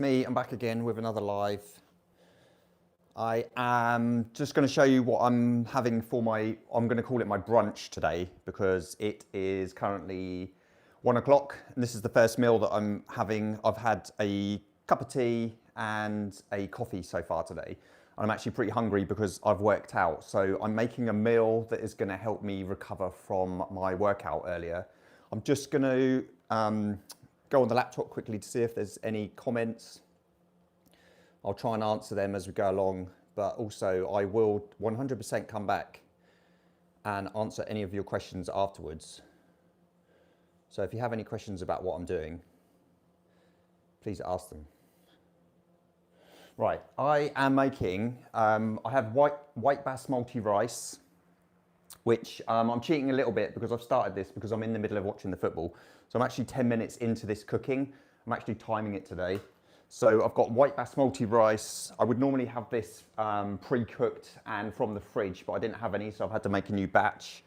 Me, I'm back again with another live. I am just going to show you what I'm having for I'm going to call it my brunch today because it is currently 1 o'clock and this is the first meal that I'm having. I've had a cup of tea and a coffee so far today. I'm actually pretty hungry because I've worked out. So I'm making a meal that is going to help me recover from my workout earlier. I'm just going to go on the laptop quickly to see if there's any comments. I'll try and answer them as we go along, but also I will 100% come back and answer any of your questions afterwards. So if you have any questions about what I'm doing, please ask them. Right, I am making, I have white basmati rice, which I'm cheating a little bit because I've started this because I'm in the middle of watching the football. So I'm actually 10 minutes into this cooking. I'm actually timing it today. So I've got white basmati rice. I would normally have this pre-cooked and from the fridge, but I didn't have any, so I've had to make a new batch.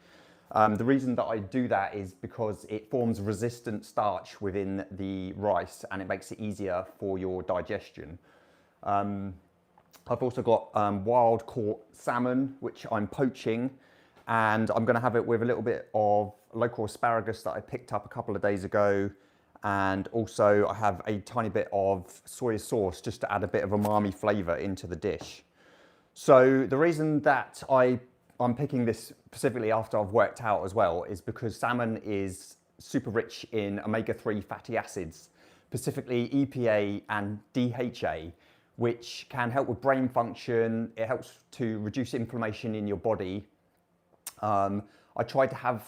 The reason that I do that is because it forms resistant starch within the rice and it makes it easier for your digestion. I've also got wild caught salmon, which I'm poaching, and I'm going to have it with a little bit of local asparagus that I picked up a couple of days ago. And also I have a tiny bit of soy sauce just to add a bit of umami flavor into the dish. So the reason that I'm picking this specifically after I've worked out as well is because salmon is super rich in omega-3 fatty acids, specifically EPA and DHA, which can help with brain function. It helps to reduce inflammation in your body. I tried to have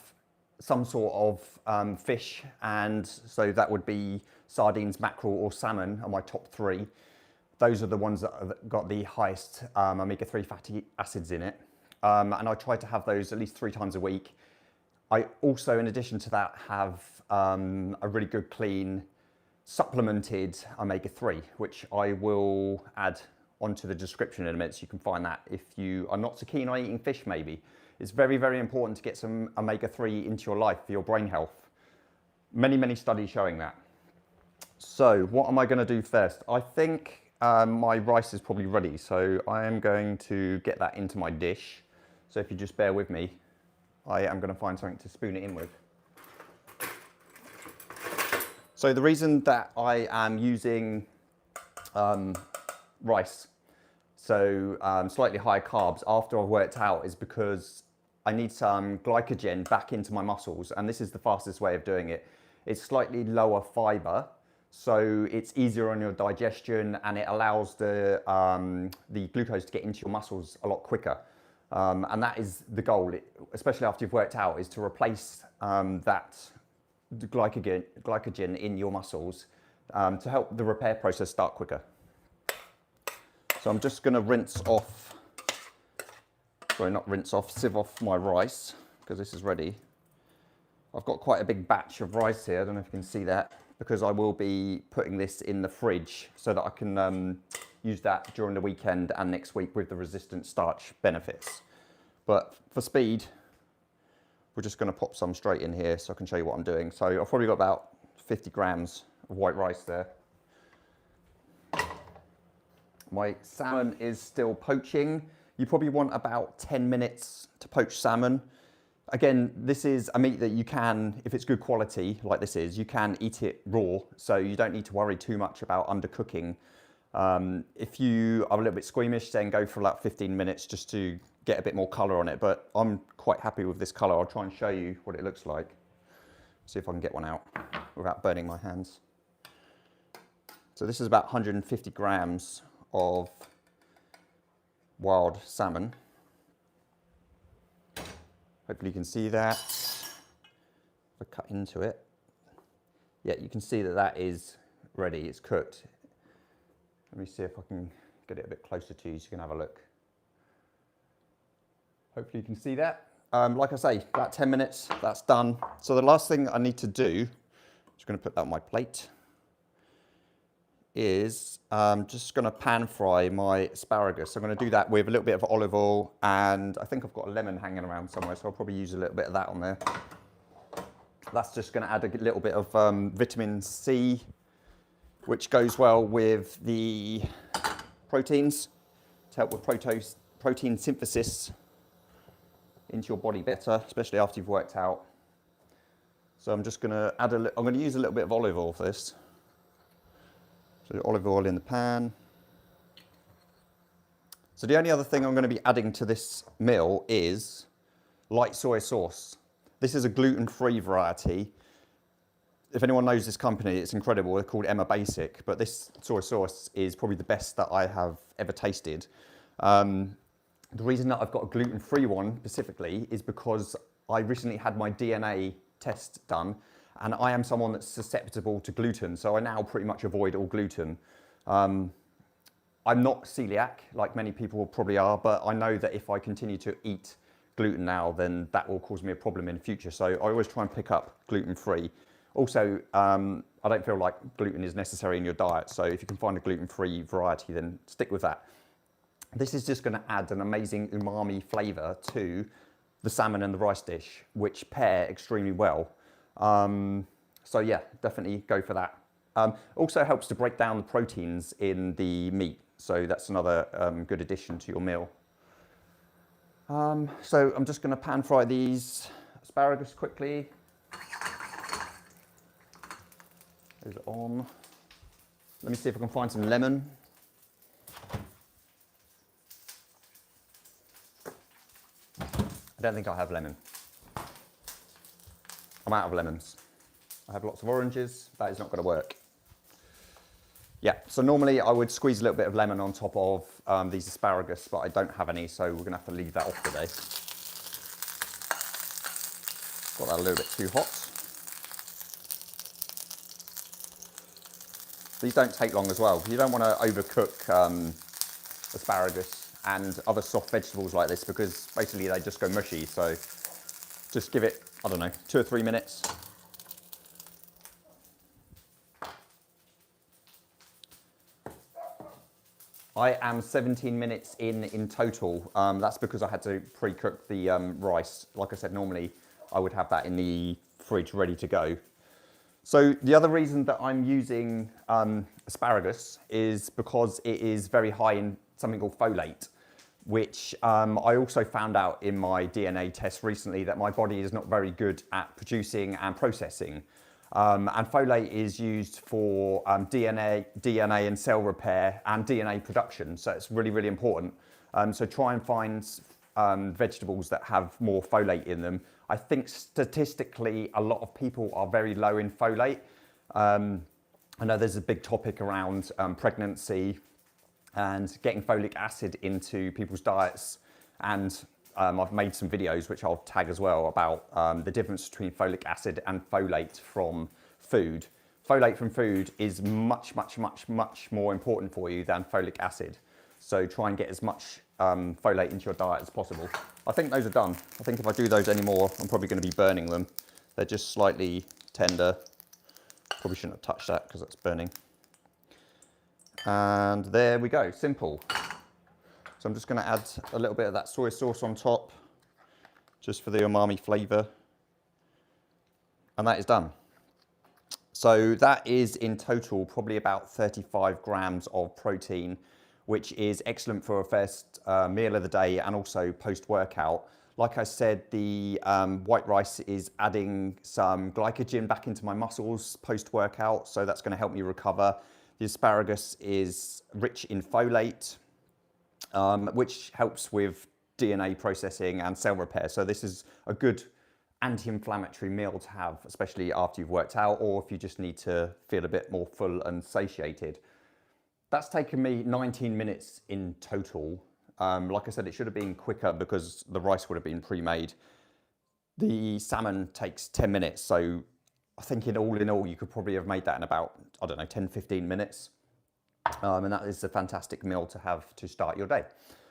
some sort of fish, and so that would be sardines, mackerel or salmon are my top three. Those are the ones that have got the highest omega-3 fatty acids in it. And I try to have those at least 3 times a week. I also, in addition to that, have a really good clean supplemented omega-3, which I will add onto the description in a minute, so you can find that if you are not so keen on eating fish maybe. It's very, very important to get some omega-3 into your life for your brain health. Many, many studies showing that. So what am I going to do first? I think my rice is probably ready, so I am going to get that into my dish. So if you just bear with me, I am going to find something to spoon it in with. So the reason that I am using rice, so slightly higher carbs after I've worked out, is because I need some glycogen back into my muscles, and this is the fastest way of doing it. It's slightly lower fibre, so it's easier on your digestion and it allows the glucose to get into your muscles a lot quicker. And that is the goal, especially after you've worked out, is to replace that glycogen in your muscles to help the repair process start quicker. So I'm just going to sieve off my rice because this is ready. I've got quite a big batch of rice here, I don't know if you can see that, because I will be putting this in the fridge so that I can use that during the weekend and next week with the resistant starch benefits. But for speed, we're just going to pop some straight in here so I can show you what I'm doing. So I've probably got about 50 grams of white rice there. My salmon is still poaching. You probably want about 10 minutes to poach salmon. Again, this is a meat that you can, if it's good quality like this is, you can eat it raw, so you don't need to worry too much about undercooking. If you are a little bit squeamish, then go for like 15 minutes just to get a bit more colour on it, but I'm quite happy with this colour. I'll try and show you what it looks like. See if I can get one out without burning my hands. So this is about 150 grams of wild salmon. Hopefully you can see that. If I cut into it, yeah, you can see that that is ready, it's cooked. Let me see if I can get it a bit closer to you so you can have a look. Hopefully you can see that. Like I say, about 10 minutes, that's done. So the last thing I need to do, just going to put that on my plate, is just going to pan fry my asparagus. I'm going to do that with a little bit of olive oil, and I think I've got a lemon hanging around somewhere, so I'll probably use a little bit of that on there. That's just going to add a little bit of vitamin C which goes well with the proteins to help with protein synthesis into your body better, especially after you've worked out. So I'm just going to add I'm going to use a little bit of olive oil for this. So olive oil in the pan. So the only other thing I'm going to be adding to this meal is light soy sauce. This is a gluten-free variety. If anyone knows this company, it's incredible. They're called Emma Basic, but this soy sauce is probably the best that I have ever tasted. The reason that I've got a gluten-free one specifically is because I recently had my DNA test done, and I am someone that's susceptible to gluten, so I now pretty much avoid all gluten. I'm not celiac, like many people probably are, but I know that if I continue to eat gluten now, then that will cause me a problem in the future. So I always try and pick up gluten-free. Also, I don't feel like gluten is necessary in your diet, so if you can find a gluten-free variety, then stick with that. This is just going to add an amazing umami flavour to the salmon and the rice dish, which pair extremely well. So yeah, definitely go for that. Also helps to break down the proteins in the meat, so that's another good addition to your meal. So I'm just going to pan fry these asparagus quickly. Those are on. Let me see if I can find some lemon. I don't think I have lemon. I'm out of lemons. I have lots of oranges. That is not going to work. Yeah, so normally I would squeeze a little bit of lemon on top of these asparagus, but I don't have any, so we're going to have to leave that off today. Got that a little bit too hot. These don't take long as well. You don't want to overcook asparagus and other soft vegetables like this, because basically they just go mushy. So just give it, I don't know, 2 or 3 minutes. I am 17 minutes in total. That's because I had to pre-cook the rice. Like I said, normally I would have that in the fridge ready to go. So the other reason that I'm using asparagus is because it is very high in something called folate, which I also found out in my DNA test recently that my body is not very good at producing and processing. And folate is used for DNA and cell repair and DNA production, so it's really, really important. So try and find vegetables that have more folate in them. I think statistically a lot of people are very low in folate. I know there's a big topic around pregnancy and getting folic acid into people's diets, and I've made some videos which I'll tag as well about the difference between folic acid and folate from food. Folate from food is much, much, much, much more important for you than folic acid. So try and get as much folate into your diet as possible. I think those are done. I think if I do those anymore, I'm probably going to be burning them. They're just slightly tender. Probably shouldn't have touched that because that's burning. And there we go, simple. So I'm just going to add a little bit of that soy sauce on top, just for the umami flavour. And that is done. So that is in total probably about 35 grams of protein, which is excellent for a first meal of the day and also post-workout. Like I said, the white rice is adding some glycogen back into my muscles post-workout, so that's going to help me recover. The asparagus is rich in folate, which helps with DNA processing and cell repair. So this is a good anti-inflammatory meal to have, especially after you've worked out or if you just need to feel a bit more full and satiated. That's taken me 19 minutes in total. Like I said, it should have been quicker because the rice would have been pre-made. The salmon takes 10 minutes, so I think in all, you could probably have made that in about, I don't know, 10, 15 minutes. And that is a fantastic meal to have to start your day.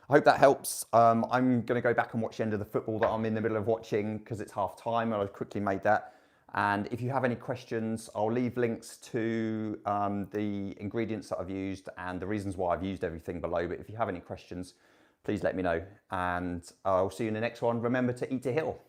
I hope that helps. I'm going to go back and watch the end of the football that I'm in the middle of watching because it's half time and I've quickly made that. And if you have any questions, I'll leave links to the ingredients that I've used and the reasons why I've used everything below. But if you have any questions, please let me know. And I'll see you in the next one. Remember to eat to heal.